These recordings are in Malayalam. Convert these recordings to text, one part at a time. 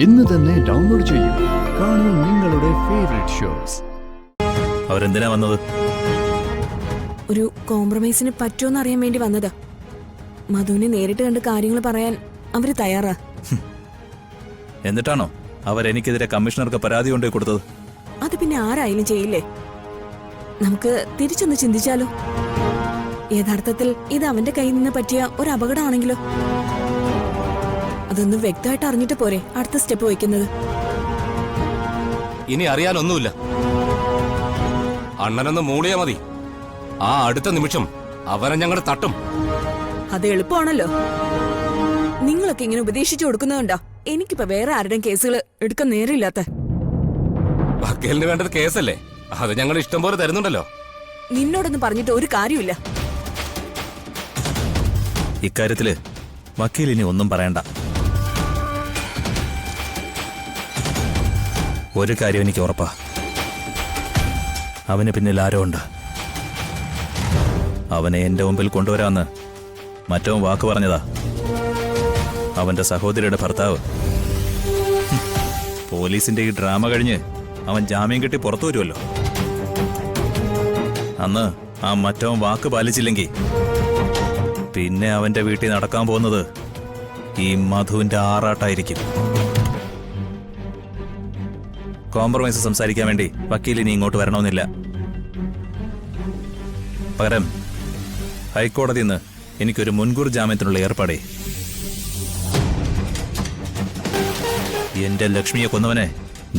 ഇന്ന് തന്നെ ഡൗൺലോഡ് ചെയ്യൂ. കാണൂ നിങ്ങളുടെ ഫേവറേറ്റ് ഷോസ്. അവരെന്തിനാ വന്നത്? ഒരു കോംപ്രമൈസിന് പറ്റുമെന്ന് അറിയാൻ വേണ്ടി വന്നതാ. മധുവിനെ നേരിട്ട് കണ്ട് കാര്യങ്ങൾ പറയാൻ അവര് തയ്യാറാ. എന്നിട്ടാണോ അവരെനിക്കെതിരെ കമ്മീഷണർക്ക് പരാതി കൊണ്ടേ കൊടുത്തത്? അത് പിന്നെ ആരായാലും ചെയ്യില്ലേ? നമുക്ക് തിരിച്ചൊന്ന് ചിന്തിച്ചാലോ? യഥാർത്ഥത്തിൽ ഇത് അവന്റെ കയ്യിൽ നിന്ന് പറ്റിയ ഒരു അപകടമാണെങ്കിലോ? അതൊന്നും വ്യക്തമായിട്ട് അറിഞ്ഞിട്ട് പോരെ അടുത്ത സ്റ്റെപ്പ് വയ്ക്കുന്നത്? ഇനി അറിയാനൊന്നുമില്ല. അണ്ണനൊന്ന് മൂളിയാ മതി. ആ അടുത്ത നിമിഷം അവരെ ഞങ്ങൾ തട്ടും. അത് എളുപ്പമാണല്ലോ. നിങ്ങളൊക്കെ ഇങ്ങനെ ഉപദേശിച്ചു കൊടുക്കുന്നതുകൊണ്ടാ എനിക്കിപ്പോ വേറെ ആരുടെയും കേസുകൾ എടുക്കാൻ നേരമില്ലാത്ത. വക്കീലിന് വേണ്ടത് കേസല്ലേ? അത് ഞങ്ങൾ ഇഷ്ടം പോലെ തരുന്നുണ്ടല്ലോ. നിന്നോടൊന്നും പറഞ്ഞിട്ട് ഒരു കാര്യമില്ല. ഇക്കാര്യത്തില് വക്കീലിനി ഒന്നും പറയണ്ട. ഒരു കാര്യം എനിക്ക് ഉറപ്പാ, അവന് പിന്നിൽ ആരോ ഉണ്ട്. അവനെ എന്റെ മുമ്പിൽ കൊണ്ടുവരാമെന്ന് മറ്റവൻ വാക്ക് പറഞ്ഞതാ. അവന്റെ സഹോദരിയുടെ ഭർത്താവ്. പോലീസിന്റെ ഈ ഡ്രാമ കഴിഞ്ഞ് അവൻ ജാമ്യം കിട്ടി പുറത്തു വരുമല്ലോ. അന്ന് ആ മറ്റവൻ വാക്ക് പാലിച്ചില്ലെങ്കിൽ പിന്നെ അവന്റെ വീട്ടിൽ നടക്കാൻ പോകുന്നത് ഈ മധുവിന്റെ ആറാട്ടായിരിക്കും. കോംപ്രമൈസ് സംസാരിക്കാൻ വേണ്ടി വക്കീലിനി ഇങ്ങോട്ട് വരണമെന്നില്ല. പകരം ഹൈക്കോടതിയിൽ നിന്ന് എനിക്കൊരു മുൻകൂർ ജാമ്യത്തിനുള്ള ഏർപ്പാടേ. എന്റെ ലക്ഷ്മിയെ കൊന്നവനെ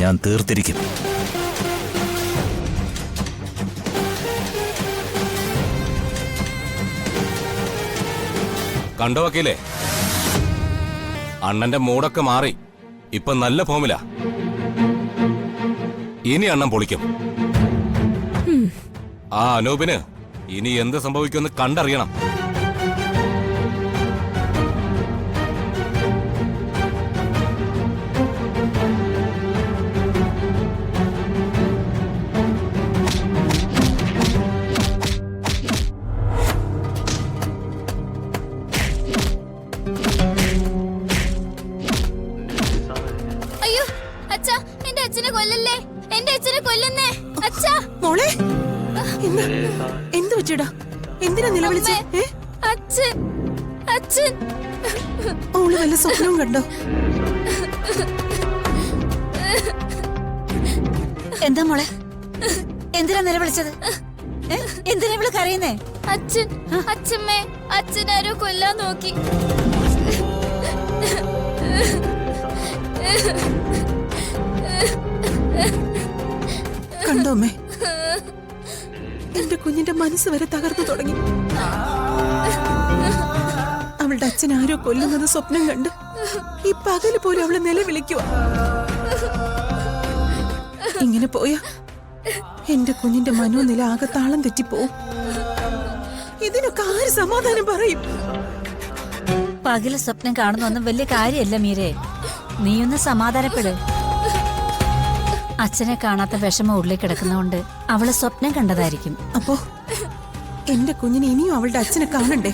ഞാൻ തീർത്തിരിക്കും. കണ്ടോ വക്കീലേ, അണ്ണന്റെ മൂടൊക്കെ മാറി. ഇപ്പൊ നല്ല ഫോമിലാ. ഇനി അണ്ണൻ പൊളിക്കും. ആ അനൂപിന് ഇനി എന്ത് സംഭവിക്കുമെന്ന് കണ്ടറിയണം. അയ്യോ അച്ഛാ, എന്റെ അച്ഛനെ കൊല്ലല്ലേ, എന്റെ അച്ഛനെ കൊല്ലുന്നേ അച്ഛാ. മോളെ എന്ത് പറ്റിയടാ? എന്തിനാ നിലവിളിച്ചേ? അച്ഛൻ അച്ഛൻ ഓള് വല്ല സ്വപ്നവും കണ്ടോ? എന്താ മോളെ, എന്തിനാ നിലവിളിച്ചത്? എന്തിനാ ഇവള് കരയുന്നേ? അച്ഛൻ അച്ഛമ്മേ, അച്ഛനാരോ കൊല്ലാൻ നോക്കി. കണ്ടോ അമ്മേ, എന്റെ കുഞ്ഞിന്റെ മനസ്സ് വരെ തകർന്നു തുടങ്ങി. അവളുടെ അച്ഛൻ ആരോ കൊല്ലുന്നത് സ്വപ്നം കണ്ട് ഈ പകല് പോലും അവളെ നിലവിളിക്കുക. ഇങ്ങനെ പോയാ എന്റെ കുഞ്ഞിന്റെ മനോനില ആകെ താളം തെറ്റിപ്പോവും. ഇതിനൊക്കെ ആര് സമാധാനം പറയും? പകല് സ്വപ്നം കാണുന്നൊന്നും വലിയ കാര്യമല്ല മീരെ. നീയൊന്ന് സമാധാനപ്പെട്. അച്ഛനെ കാണാത്ത വിഷമം ഉള്ളിൽ കിടക്കുന്നതുകൊണ്ട് അവള് സ്വപ്നം കണ്ടതായിരിക്കും. അപ്പോ എന്റെ കുഞ്ഞിനെ ഇനിയും അവളുടെ അച്ഛനെ കാണണ്ടേ?